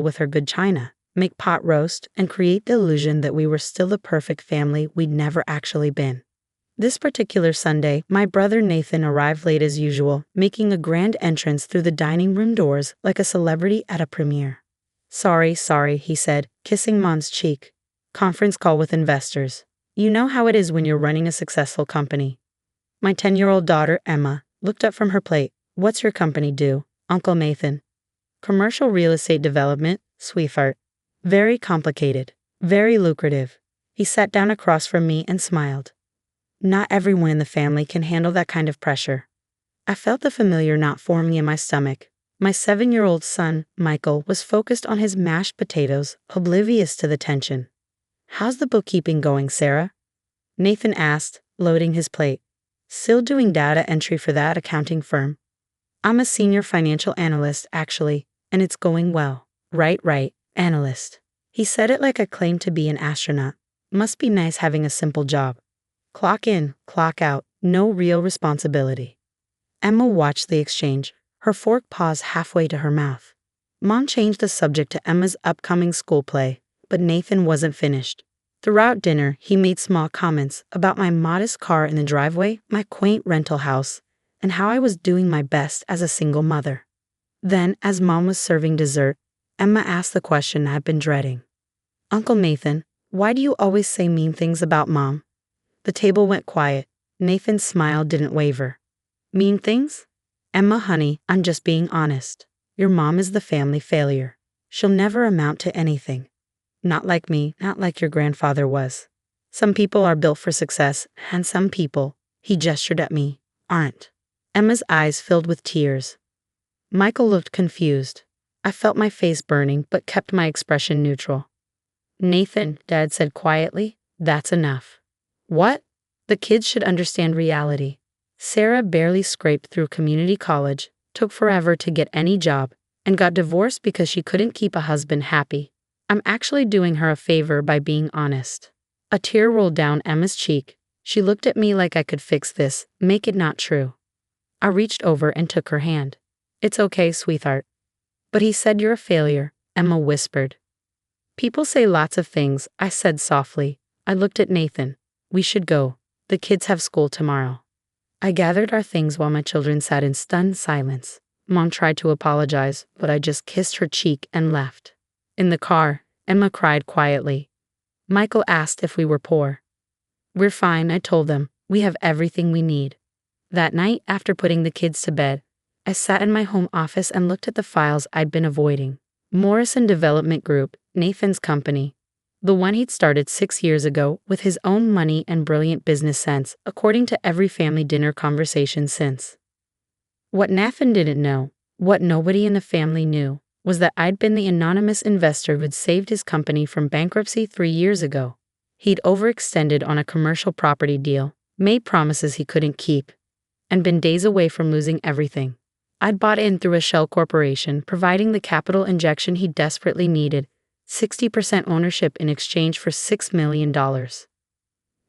with her good china, make pot roast, and create the illusion that we were still the perfect family we'd never actually been. This particular Sunday, my brother Nathan arrived late as usual, making a grand entrance through the dining room doors like a celebrity at a premiere. Sorry, he said, kissing Mom's cheek. Conference call with investors. You know how it is when you're running a successful company. My 10-year-old daughter, Emma, looked up from her plate. What's your company do, Uncle Nathan? Commercial real estate development, sweetheart. Very complicated. Very lucrative. He sat down across from me and smiled. Not everyone in the family can handle that kind of pressure. I felt the familiar knot forming in my stomach. My 7-year-old son, Michael, was focused on his mashed potatoes, oblivious to the tension. How's the bookkeeping going, Sarah? Nathan asked, loading his plate. Still doing data entry for that accounting firm. I'm a senior financial analyst, actually, and it's going well. Right, analyst. He said it like I claimed to be an astronaut. Must be nice having a simple job. Clock in, clock out, no real responsibility. Emma watched the exchange, her fork paused halfway to her mouth. Mom changed the subject to Emma's upcoming school play, but Nathan wasn't finished. Throughout dinner, he made small comments about my modest car in the driveway, my quaint rental house, and how I was doing my best as a single mother. Then, as Mom was serving dessert, Emma asked the question I've been dreading. Uncle Nathan, why do you always say mean things about Mom? The table went quiet. Nathan's smile didn't waver. Mean things? Emma, honey, I'm just being honest. Your mom is the family failure. She'll never amount to anything. Not like me, not like your grandfather was. Some people are built for success, and some people, he gestured at me, aren't. Emma's eyes filled with tears. Michael looked confused. I felt my face burning, but kept my expression neutral. Nathan, Dad said quietly, that's enough. What? The kids should understand reality. Sarah barely scraped through community college, took forever to get any job, and got divorced because she couldn't keep a husband happy. I'm actually doing her a favor by being honest. A tear rolled down Emma's cheek. She looked at me like I could fix this, make it not true. I reached over and took her hand. It's okay, sweetheart. But he said you're a failure, Emma whispered. People say lots of things, I said softly. I looked at Nathan. We should go. The kids have school tomorrow. I gathered our things while my children sat in stunned silence. Mom tried to apologize, but I just kissed her cheek and left. In the car, Emma cried quietly. Michael asked if we were poor. We're fine, I told them. We have everything we need. That night, after putting the kids to bed, I sat in my home office and looked at the files I'd been avoiding. Morrison Development Group, Nathan's company. The one he'd started 6 years ago with his own money and brilliant business sense, according to every family dinner conversation since. What Nathan didn't know, what nobody in the family knew, was that I'd been the anonymous investor who'd saved his company from bankruptcy 3 years ago. He'd overextended on a commercial property deal, made promises he couldn't keep, and been days away from losing everything. I'd bought in through a shell corporation, providing the capital injection he desperately needed, 60% ownership in exchange for $6 million.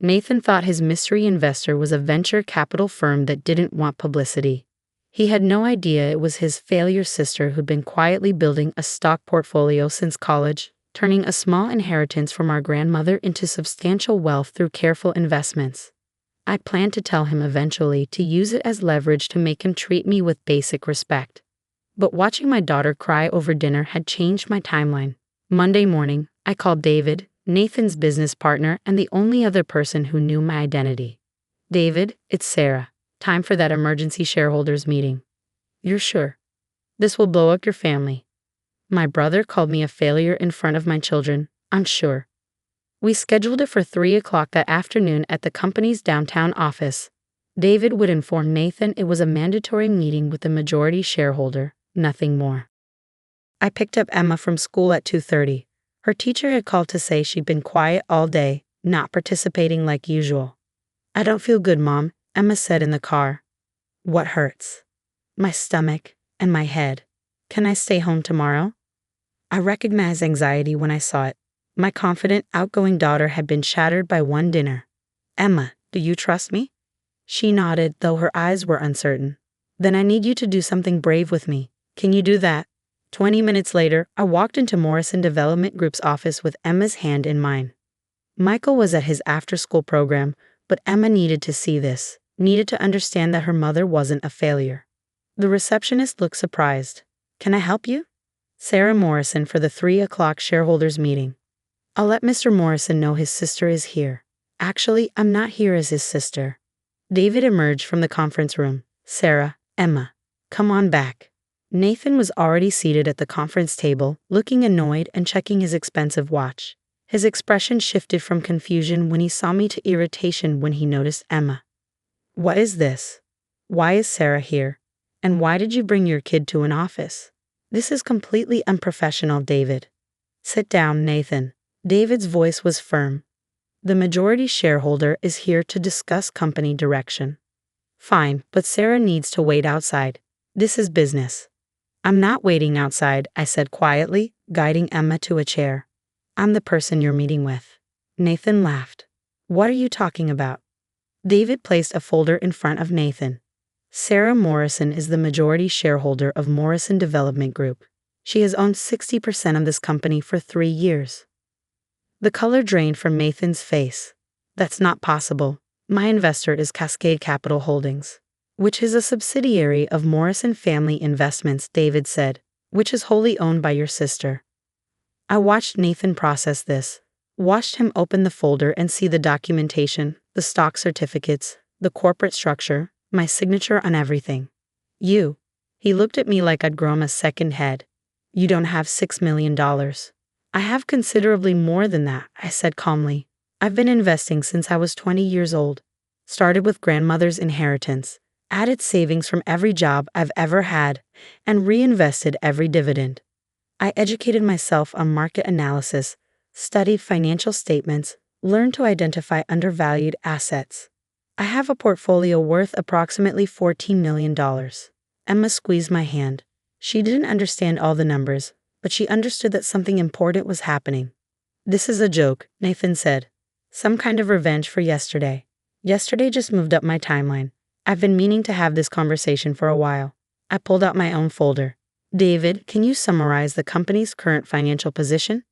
Nathan thought his mystery investor was a venture capital firm that didn't want publicity. He had no idea it was his failure sister who'd been quietly building a stock portfolio since college, turning a small inheritance from our grandmother into substantial wealth through careful investments. I planned to tell him eventually to use it as leverage to make him treat me with basic respect. But watching my daughter cry over dinner had changed my timeline. Monday morning, I called David, Nathan's business partner and the only other person who knew my identity. David, it's Sarah. Time for that emergency shareholders meeting. You're sure? This will blow up your family. My brother called me a failure in front of my children, I'm sure. We scheduled it for 3 o'clock that afternoon at the company's downtown office. David would inform Nathan it was a mandatory meeting with the majority shareholder, nothing more. I picked up Emma from school at 2:30. Her teacher had called to say she'd been quiet all day, not participating like usual. I don't feel good, Mom, Emma said in the car. What hurts? My stomach and my head. Can I stay home tomorrow? I recognized anxiety when I saw it. My confident, outgoing daughter had been shattered by one dinner. Emma, do you trust me? She nodded, though her eyes were uncertain. Then I need you to do something brave with me. Can you do that? 20 minutes later, I walked into Morrison Development Group's office with Emma's hand in mine. Michael was at his after-school program, but Emma needed to see this, needed to understand that her mother wasn't a failure. The receptionist looked surprised. "Can I help you?" "Sarah Morrison for the 3 o'clock shareholders meeting." "I'll let Mr. Morrison know his sister is here." "Actually, I'm not here as his sister." David emerged from the conference room. "Sarah, Emma, come on back." Nathan was already seated at the conference table, looking annoyed and checking his expensive watch. His expression shifted from confusion when he saw me to irritation when he noticed Emma. "What is this? Why is Sarah here? And why did you bring your kid to an office? This is completely unprofessional, David." "Sit down, Nathan." David's voice was firm. "The majority shareholder is here to discuss company direction." "Fine, but Sarah needs to wait outside. This is business." "I'm not waiting outside," I said quietly, guiding Emma to a chair. "I'm the person you're meeting with." Nathan laughed. "What are you talking about?" David placed a folder in front of Nathan. "Sarah Morrison is the majority shareholder of Morrison Development Group. She has owned 60% of this company for 3 years. The color drained from Nathan's face. "That's not possible. My investor is Cascade Capital Holdings, which is a subsidiary of Morrison Family Investments," David said, "which is wholly owned by your sister." I watched Nathan process this, watched him open the folder and see the documentation, the stock certificates, the corporate structure, my signature on everything. "You." He looked at me like I'd grown a second head. "You don't have $6 million. "I have considerably more than that," I said calmly. "I've been investing since I was 20 years old. Started with grandmother's inheritance, added savings from every job I've ever had, and reinvested every dividend. I educated myself on market analysis, studied financial statements, learned to identify undervalued assets. I have a portfolio worth approximately $14 million. Emma squeezed my hand. She didn't understand all the numbers, but she understood that something important was happening. "This is a joke," Nathan said. "Some kind of revenge for yesterday. Yesterday just moved up my timeline. I've been meaning to have this conversation for a while." I pulled out my own folder. "David, can you summarize the company's current financial position?"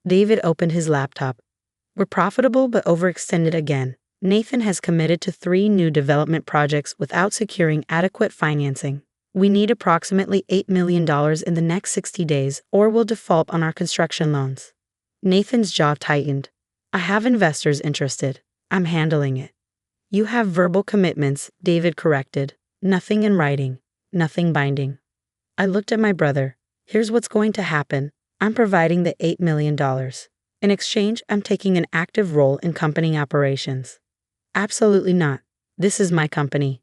David opened his laptop. "We're profitable but overextended again. Nathan has committed to 3 new development projects without securing adequate financing. We need approximately $8 million in the next 60 days or we'll default on our construction loans." Nathan's jaw tightened. "I have investors interested. I'm handling it." "You have verbal commitments," David corrected. "Nothing in writing. Nothing binding." I looked at my brother. "Here's what's going to happen. I'm providing the $8 million. In exchange, I'm taking an active role in company operations." "Absolutely not. This is my company."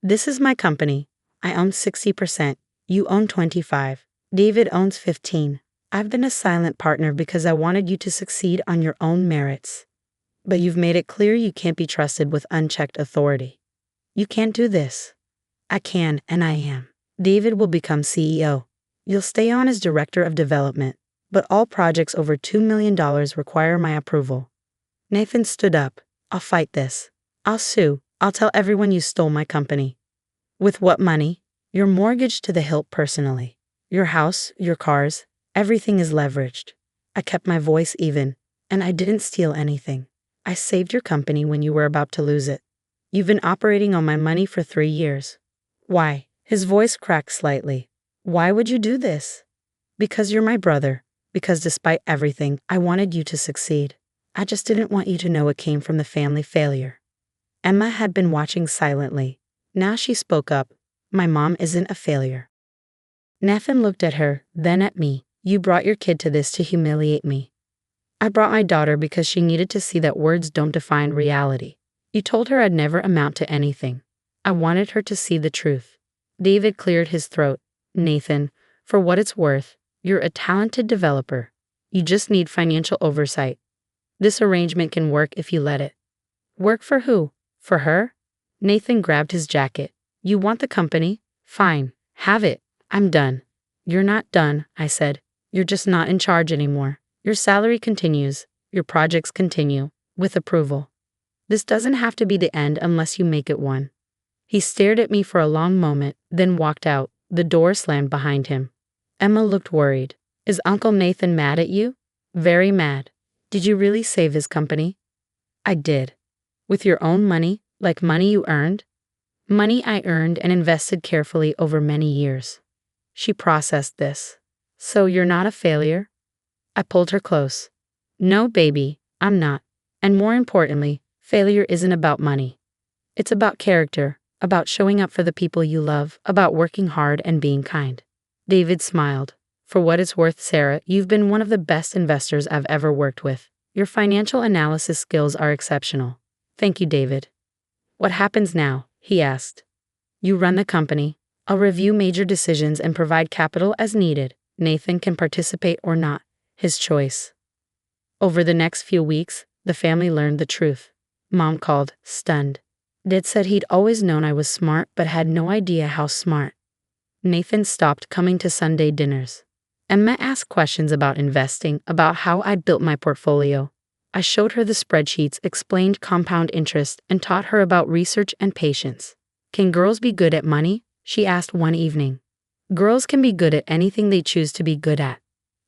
"This is my company. I own 60%. You own 25%. David owns 15%. I've been a silent partner because I wanted you to succeed on your own merits. But you've made it clear you can't be trusted with unchecked authority. You can't do this." "I can, and I am. David will become CEO. You'll stay on as Director of Development, but all projects over $2 million require my approval." Nathan stood up. "I'll fight this. I'll sue. I'll tell everyone you stole my company." "With what money?" "Your mortgage to the hilt personally. Your house, your cars, everything is leveraged." I kept my voice even, "and I didn't steal anything. I saved your company when you were about to lose it. You've been operating on my money for 3 years. Why?" His voice cracked slightly. "Why would you do this?" "Because you're my brother. Because despite everything, I wanted you to succeed. I just didn't want you to know it came from the family failure." Emma had been watching silently. Now she spoke up. "My mom isn't a failure." Nathan looked at her, then at me. "You brought your kid to this to humiliate me." "I brought my daughter because she needed to see that words don't define reality. You told her I'd never amount to anything. I wanted her to see the truth." David cleared his throat. "Nathan, for what it's worth, you're a talented developer. You just need financial oversight. This arrangement can work if you let it." "Work for who? For her?" Nathan grabbed his jacket. "You want the company? Fine. Have it. I'm done." "You're not done," I said. "You're just not in charge anymore. Your salary continues. Your projects continue. With approval. This doesn't have to be the end unless you make it one." He stared at me for a long moment, then walked out. The door slammed behind him. Emma looked worried. Is Uncle Nathan mad at you? Very mad. Did you really save his company? I did. With your own money, like money you earned? Money I earned and invested carefully over many years. She processed this. So you're not a failure? I pulled her close. No, baby, I'm not. And more importantly, failure isn't about money. It's about character, about showing up for the people you love, about working hard and being kind. David smiled. For what it's worth, Sarah, you've been one of the best investors I've ever worked with. Your financial analysis skills are exceptional. Thank you, David. What happens now? He asked. You run the company. I'll review major decisions and provide capital as needed. Nathan can participate or not. His choice. Over the next few weeks, the family learned the truth. Mom called, stunned. Dad said he'd always known I was smart but had no idea how smart. Nathan stopped coming to Sunday dinners. Emma asked questions about investing, about how I'd built my portfolio. I showed her the spreadsheets, explained compound interest, and taught her about research and patience. Can girls be good at money? She asked one evening. Girls can be good at anything they choose to be good at.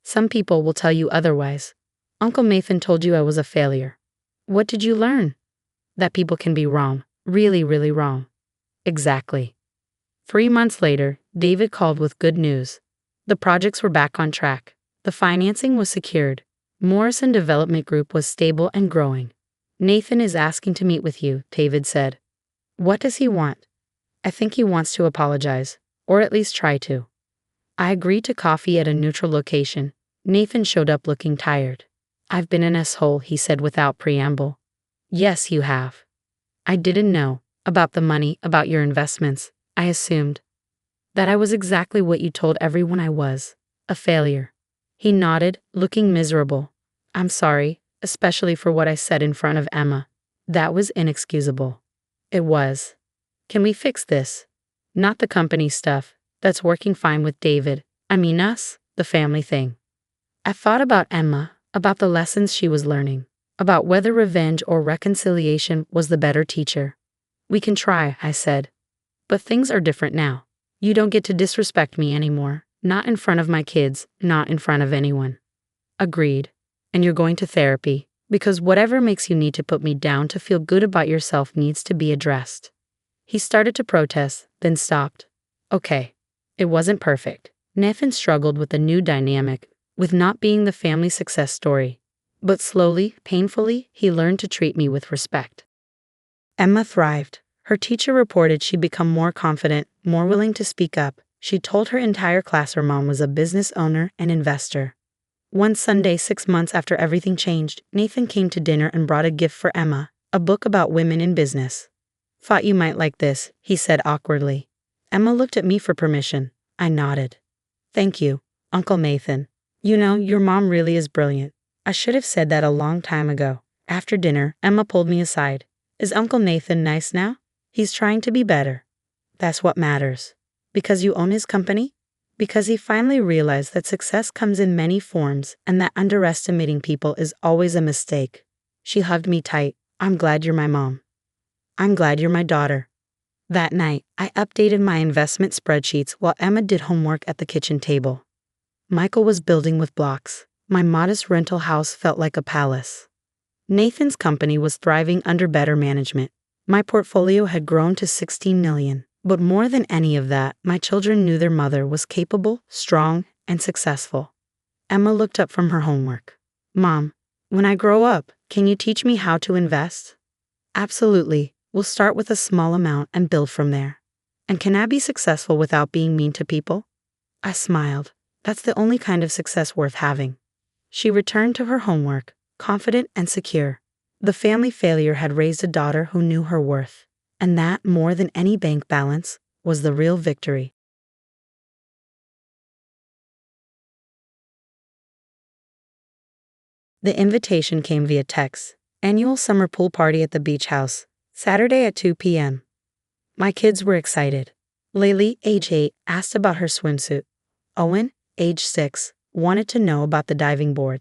Some people will tell you otherwise. Uncle Nathan told you I was a failure. What did you learn? That people can be wrong, really, really wrong. Exactly. 3 months later, David called with good news. The projects were back on track. The financing was secured. Morrison Development Group was stable and growing. Nathan is asking to meet with you, David said. What does he want? I think he wants to apologize, or at least try to. I agreed to coffee at a neutral location. Nathan showed up looking tired. I've been an asshole, he said without preamble. Yes, you have. I didn't know. About the money, about your investments. I assumed that I was exactly what you told everyone I was, a failure. He nodded, looking miserable. I'm sorry, especially for what I said in front of Emma. That was inexcusable. It was. Can we fix this? Not the company stuff. That's working fine with David. I mean us, the family thing. I thought about Emma, about the lessons she was learning, about whether revenge or reconciliation was the better teacher. We can try, I said. But things are different now. You don't get to disrespect me anymore. Not in front of my kids, not in front of anyone. Agreed. And you're going to therapy, because whatever makes you need to put me down to feel good about yourself needs to be addressed. He started to protest, then stopped. Okay. It wasn't perfect. Nathan struggled with the new dynamic, with not being the family success story. But slowly, painfully, he learned to treat me with respect. Emma thrived. Her teacher reported she'd become more confident, more willing to speak up. She told her entire class her mom was a business owner and investor. One Sunday, 6 months after everything changed, Nathan came to dinner and brought a gift for Emma, a book about women in business. Thought you might like this, he said awkwardly. Emma looked at me for permission. I nodded. Thank you, Uncle Nathan. You know, your mom really is brilliant. I should have said that a long time ago. After dinner, Emma pulled me aside. Is Uncle Nathan nice now? He's trying to be better. That's what matters. Because you own his company? Because he finally realized that success comes in many forms and that underestimating people is always a mistake. She hugged me tight. I'm glad you're my mom. I'm glad you're my daughter. That night, I updated my investment spreadsheets while Emma did homework at the kitchen table. Michael was building with blocks. My modest rental house felt like a palace. Nathan's company was thriving under better management. My portfolio had grown to $16 million. But more than any of that, my children knew their mother was capable, strong, and successful. Emma looked up from her homework. Mom, when I grow up, can you teach me how to invest? Absolutely. We'll start with a small amount and build from there. And can I be successful without being mean to people? I smiled. That's the only kind of success worth having. She returned to her homework, confident and secure. The family failure had raised a daughter who knew her worth. And that, more than any bank balance, was the real victory. The invitation came via text. Annual summer pool party at the beach house. Saturday at 2 p.m. My kids were excited. Laylee, age 8, asked about her swimsuit. Owen, age 6, wanted to know about the diving board.